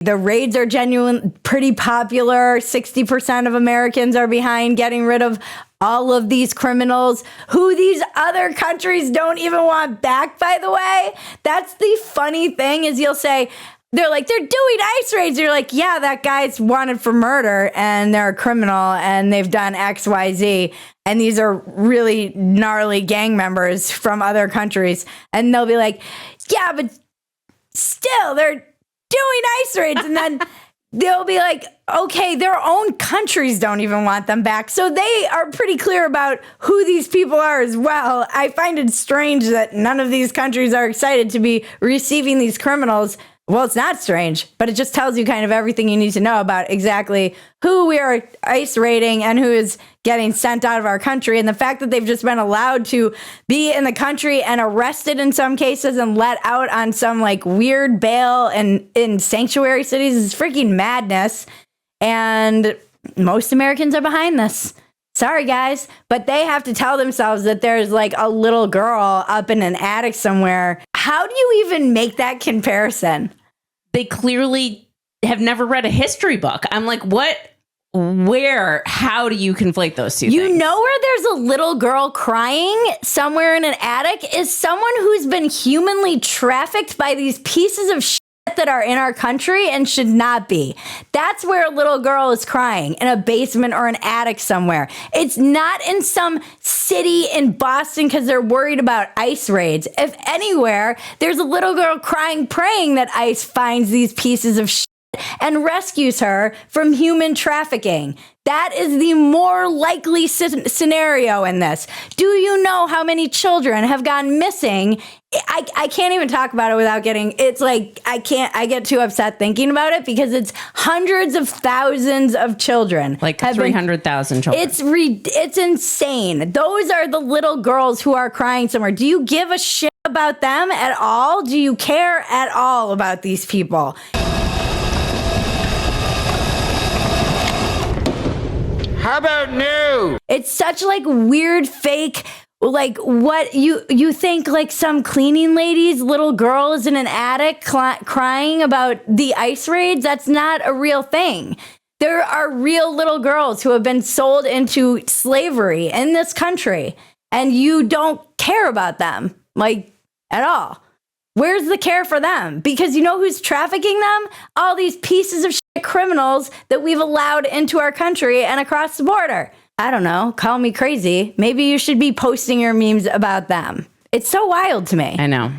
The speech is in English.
The raids are pretty popular. 60% of Americans are behind getting rid of all of these criminals who these other countries don't even want back, by the way. That's the funny thing is you'll say, they're doing ICE raids. You're like, yeah, that guy's wanted for murder and they're a criminal and they've done X, Y, Z. And these are really gnarly gang members from other countries. And they'll be like, yeah, but still, they're doing ICE raids. And then they'll be like, okay, their own countries don't even want them back. So they are pretty clear about who these people are as well. I find it strange that none of these countries are excited to be receiving these criminals. Well, it's not strange, but it just tells you kind of everything you need to know about exactly who we are ICE raiding and who is getting sent out of our country. And the fact that they've just been allowed to be in the country and arrested in some cases and let out on some like weird bail and in sanctuary cities is freaking madness. And most Americans are behind this. Sorry, guys, but they have to tell themselves that there's like a little girl up in an attic somewhere. How do you even make that comparison? They clearly have never read a history book. I'm like, what? Where? How do you conflate those two things? You know where there's a little girl crying somewhere in an attic is someone who's been humanly trafficked by these pieces of shit that are in our country and should not be. That's where a little girl is crying, in a basement or an attic somewhere. It's not in some city in Boston because they're worried about ICE raids. If anywhere, there's a little girl crying, praying that ICE finds these pieces of shit and rescues her from human trafficking. That is the more likely scenario in this. Do you know how many children have gone missing? I can't even talk about it without getting, it's like, I get too upset thinking about it because it's hundreds of thousands of children. Like 300,000 children. It's insane. Those are the little girls who are crying somewhere. Do you give a shit about them at all? Do you care at all about these people? How about no? It's such like weird fake, like what you think like some cleaning lady's little girl is in an attic crying about the ICE raids. That's not a real thing. There are real little girls who have been sold into slavery in this country and you don't care about them like at all. Where's the care for them? Because you know who's trafficking them? All these pieces of shit criminals that we've allowed into our country and across the border. I don't know. Call me crazy. Maybe you should be posting your memes about them. It's so wild to me. I know.